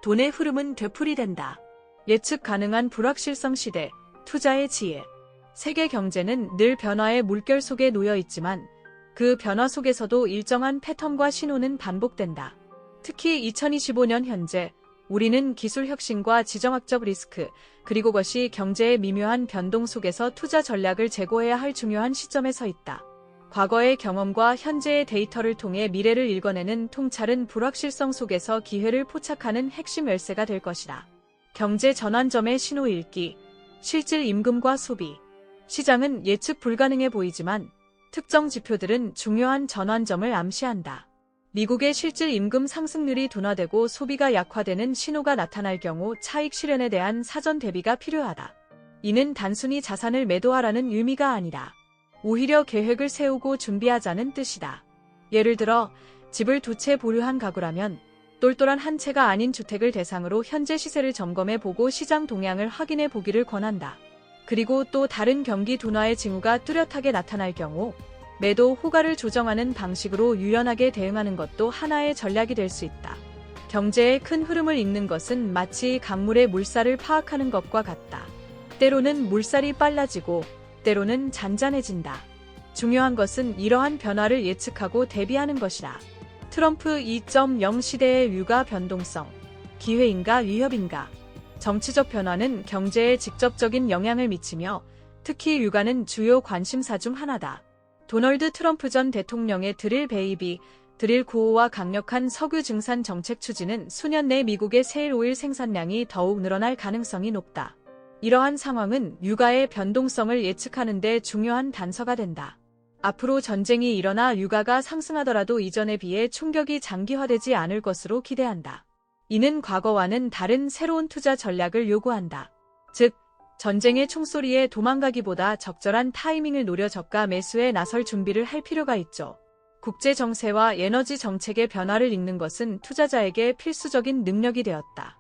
돈의 흐름은 되풀이된다. 예측 가능한 불확실성 시대, 투자의 지혜. 세계 경제는 늘 변화의 물결 속에 놓여 있지만 그 변화 속에서도 일정한 패턴과 신호는 반복된다. 특히 2025년 현재 우리는 기술 혁신과 지정학적 리스크, 그리고 그것이 경제의 미묘한 변동 속에서 투자 전략을 제고해야 할 중요한 시점에 서 있다. 과거의 경험과 현재의 데이터를 통해 미래를 읽어내는 통찰은 불확실성 속에서 기회를 포착하는 핵심 열쇠가 될 것이다. 경제 전환점의 신호 읽기, 실질 임금과 소비. 시장은 예측 불가능해 보이지만 특정 지표들은 중요한 전환점을 암시한다. 미국의 실질 임금 상승률이 둔화되고 소비가 약화되는 신호가 나타날 경우 차익 실현에 대한 사전 대비가 필요하다. 이는 단순히 자산을 매도하라는 의미가 아니라 오히려 계획을 세우고 준비하자는 뜻이다. 예를 들어 집을 2채 보유한 가구라면 똘똘한 한 채가 아닌 주택을 대상으로 현재 시세를 점검해 보고 시장 동향을 확인해 보기를 권한다. 그리고 또 다른 경기 둔화의 징후가 뚜렷하게 나타날 경우 매도 호가를 조정하는 방식으로 유연하게 대응하는 것도 하나의 전략이 될 수 있다. 경제의 큰 흐름을 읽는 것은 마치 강물의 물살을 파악하는 것과 같다. 때로는 물살이 빨라지고 때로는 잔잔해진다. 중요한 것은 이러한 변화를 예측하고 대비하는 것이다. 트럼프 2.0 시대의 유가 변동성, 기회인가 위협인가? 정치적 변화는 경제에 직접적인 영향을 미치며 특히 유가는 주요 관심사 중 하나다. 도널드 트럼프 전 대통령의 드릴 베이비, 드릴 구호와 강력한 석유 증산 정책 추진은 수년 내 미국의 세일 오일 생산량이 더욱 늘어날 가능성이 높다. 이러한 상황은 유가의 변동성을 예측하는 데 중요한 단서가 된다. 앞으로 전쟁이 일어나 유가가 상승하더라도 이전에 비해 충격이 장기화되지 않을 것으로 기대한다. 이는 과거와는 다른 새로운 투자 전략을 요구한다. 즉, 전쟁의 총소리에 도망가기보다 적절한 타이밍을 노려 저가 매수에 나설 준비를 할 필요가 있죠. 국제 정세와 에너지 정책의 변화를 읽는 것은 투자자에게 필수적인 능력이 되었다.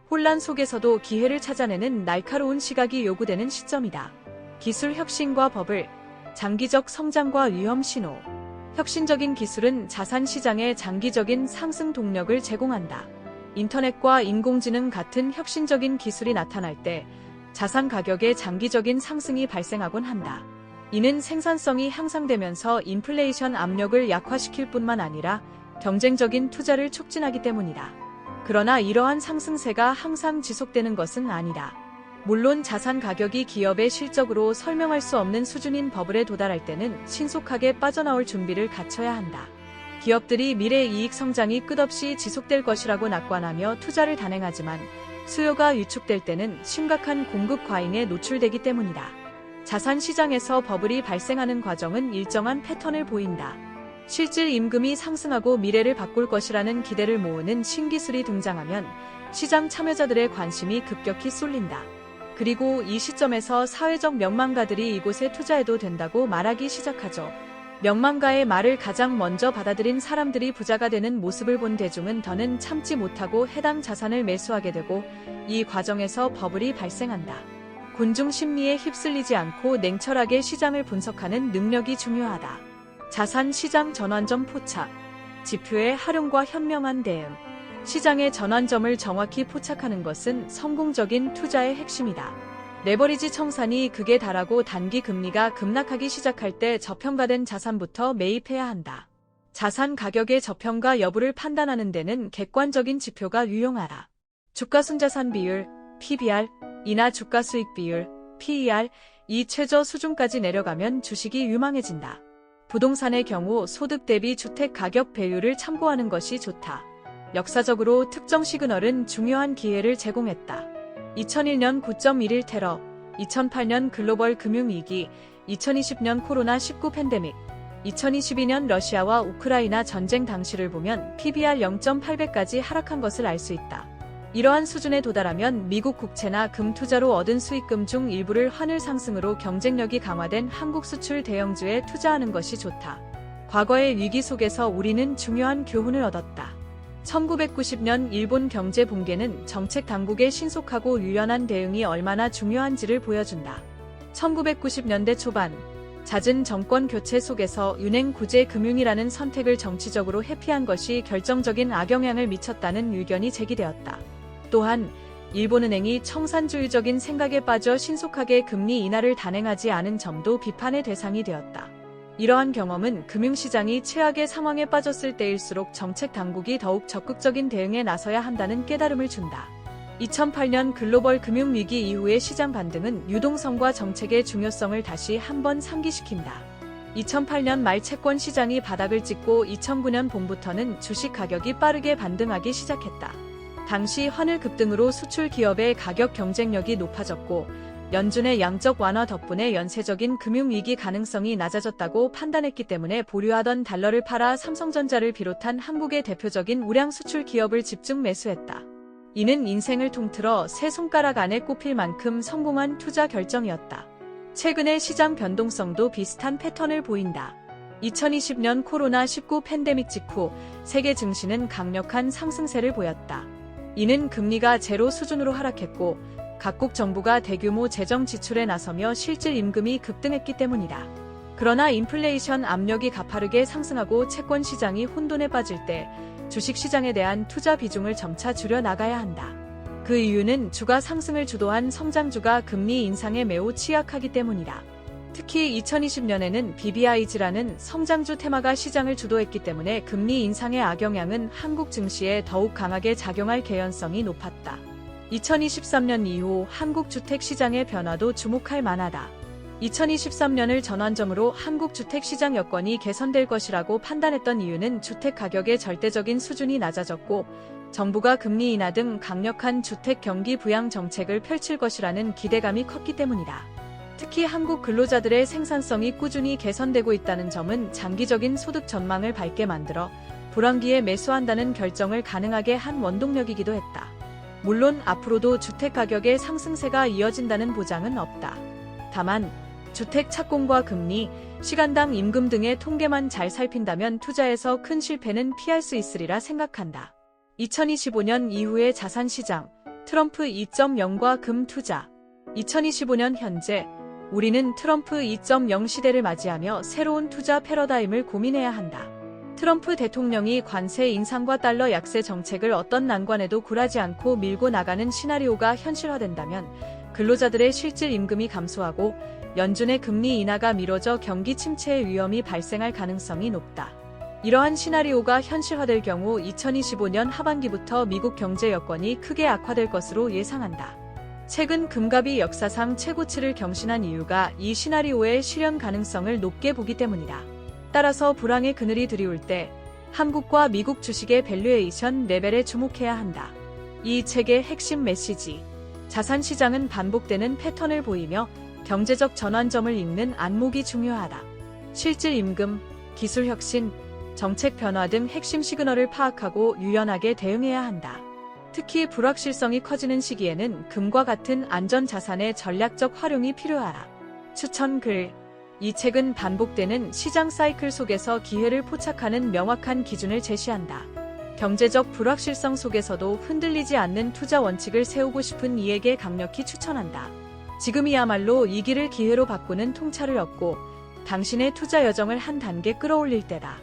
혼란 속에서도 기회를 찾아내는 날카로운 시각이 요구되는 시점이다. 기술 혁신과 버블, 장기적 성장과 위험 신호. 혁신적인 기술은 자산 시장에 장기적인 상승 동력을 제공한다. 인터넷과 인공지능 같은 혁신적인 기술이 나타날 때 자산 가격의 장기적인 상승이 발생하곤 한다. 이는 생산성이 향상되면서 인플레이션 압력을 약화시킬 뿐만 아니라 경쟁적인 투자를 촉진하기 때문이다. 그러나 이러한 상승세가 항상 지속되는 것은 아니다. 물론 자산 가격이 기업의 실적으로 설명할 수 없는 수준인 버블에 도달할 때는 신속하게 빠져나올 준비를 갖춰야 한다. 기업들이 미래 이익 성장이 끝없이 지속될 것이라고 낙관하며 투자를 단행하지만 수요가 위축될 때는 심각한 공급 과잉에 노출되기 때문이다. 자산 시장에서 버블이 발생하는 과정은 일정한 패턴을 보인다. 실질 임금이 상승하고 미래를 바꿀 것이라는 기대를 모으는 신기술이 등장하면 시장 참여자들의 관심이 급격히 쏠린다. 그리고 이 시점에서 사회적 명망가들이 이곳에 투자해도 된다고 말하기 시작하죠. 명망가의 말을 가장 먼저 받아들인 사람들이 부자가 되는 모습을 본 대중은 더는 참지 못하고 해당 자산을 매수하게 되고 이 과정에서 버블이 발생한다. 군중 심리에 휩쓸리지 않고 냉철하게 시장을 분석하는 능력이 중요하다. 자산 시장 전환점 포착, 지표의 활용과 현명한 대응. 시장의 전환점을 정확히 포착하는 것은 성공적인 투자의 핵심이다. 레버리지 청산이 극에 달하고 단기 금리가 급락하기 시작할 때 저평가된 자산부터 매입해야 한다. 자산 가격의 저평가 여부를 판단하는 데는 객관적인 지표가 유용하다. 주가순자산 비율, PBR, 이나 주가수익 비율, PER, 이 최저 수준까지 내려가면 주식이 유망해진다. 부동산의 경우 소득 대비 주택 가격 배율을 참고하는 것이 좋다. 역사적으로 특정 시그널은 중요한 기회를 제공했다. 2001년 9.11 테러, 2008년 글로벌 금융위기, 2020년 코로나19 팬데믹, 2022년 러시아와 우크라이나 전쟁 당시를 보면 PBR 0.8배까지 하락한 것을 알 수 있다. 이러한 수준에 도달하면 미국 국채나 금 투자로 얻은 수익금 중 일부를 환율 상승으로 경쟁력이 강화된 한국 수출 대형주에 투자하는 것이 좋다. 과거의 위기 속에서 우리는 중요한 교훈을 얻었다. 1990년 일본 경제 붕괴는 정책 당국의 신속하고 유연한 대응이 얼마나 중요한지를 보여준다. 1990년대 초반, 잦은 정권 교체 속에서 윤행 구제 금융이라는 선택을 정치적으로 회피한 것이 결정적인 악영향을 미쳤다는 의견이 제기되었다. 또한 일본은행이 청산주의적인 생각에 빠져 신속하게 금리 인하를 단행하지 않은 점도 비판의 대상이 되었다. 이러한 경험은 금융시장이 최악의 상황에 빠졌을 때일수록 정책 당국이 더욱 적극적인 대응에 나서야 한다는 깨달음을 준다. 2008년 글로벌 금융위기 이후의 시장 반등은 유동성과 정책의 중요성을 다시 한번 상기시킨다. 2008년 말 채권 시장이 바닥을 찍고 2009년 봄부터는 주식 가격이 빠르게 반등하기 시작했다. 당시 환율 급등으로 수출 기업의 가격 경쟁력이 높아졌고 연준의 양적 완화 덕분에 연쇄적인 금융위기 가능성이 낮아졌다고 판단했기 때문에 보유하던 달러를 팔아 삼성전자를 비롯한 한국의 대표적인 우량 수출 기업을 집중 매수했다. 이는 인생을 통틀어 세 손가락 안에 꼽힐 만큼 성공한 투자 결정이었다. 최근의 시장 변동성도 비슷한 패턴을 보인다. 2020년 코로나19 팬데믹 직후 세계 증시는 강력한 상승세를 보였다. 이는 금리가 제로 수준으로 하락했고 각국 정부가 대규모 재정 지출에 나서며 실질 임금이 급등했기 때문이다. 그러나 인플레이션 압력이 가파르게 상승하고 채권 시장이 혼돈에 빠질 때 주식시장에 대한 투자 비중을 점차 줄여 나가야 한다. 그 이유는 주가 상승을 주도한 성장주가 금리 인상에 매우 취약하기 때문이다. 특히 2020년에는 BBIG라는 성장주 테마가 시장을 주도했기 때문에 금리 인상의 악영향은 한국 증시에 더욱 강하게 작용할 개연성이 높았다. 2023년 이후 한국 주택시장의 변화도 주목할 만하다. 2023년을 전환점으로 한국 주택시장 여건이 개선될 것이라고 판단했던 이유는 주택 가격의 절대적인 수준이 낮아졌고 정부가 금리 인하 등 강력한 주택 경기 부양 정책을 펼칠 것이라는 기대감이 컸기 때문이다. 특히 한국 근로자들의 생산성이 꾸준히 개선되고 있다는 점은 장기적인 소득 전망을 밝게 만들어 불황기에 매수한다는 결정을 가능하게 한 원동력이기도 했다. 물론 앞으로도 주택 가격의 상승세가 이어진다는 보장은 없다. 다만 주택 착공과 금리, 시간당 임금 등의 통계만 잘 살핀다면 투자에서 큰 실패는 피할 수 있으리라 생각한다. 2025년 이후의 자산시장, 트럼프 2.0과 금 투자. 2025년 현재 우리는 트럼프 2.0 시대를 맞이하며 새로운 투자 패러다임을 고민해야 한다. 트럼프 대통령이 관세 인상과 달러 약세 정책을 어떤 난관에도 굴하지 않고 밀고 나가는 시나리오가 현실화된다면 근로자들의 실질 임금이 감소하고 연준의 금리 인하가 미뤄져 경기 침체의 위험이 발생할 가능성이 높다. 이러한 시나리오가 현실화될 경우 2025년 하반기부터 미국 경제 여건이 크게 악화될 것으로 예상한다. 최근 금값이 역사상 최고치를 경신한 이유가 이 시나리오의 실현 가능성을 높게 보기 때문이다. 따라서 불황의 그늘이 드리울 때 한국과 미국 주식의 밸류에이션 레벨에 주목해야 한다. 이 책의 핵심 메시지. 자산시장은 반복되는 패턴을 보이며 경제적 전환점을 읽는 안목이 중요하다. 실질 임금, 기술 혁신, 정책 변화 등 핵심 시그널을 파악하고 유연하게 대응해야 한다. 특히 불확실성이 커지는 시기에는 금과 같은 안전자산의 전략적 활용이 필요하다. 추천 글. 이 책은 반복되는 시장 사이클 속에서 기회를 포착하는 명확한 기준을 제시한다. 경제적 불확실성 속에서도 흔들리지 않는 투자 원칙을 세우고 싶은 이에게 강력히 추천한다. 지금이야말로 위기를 기회로 바꾸는 통찰을 얻고 당신의 투자 여정을 한 단계 끌어올릴 때다.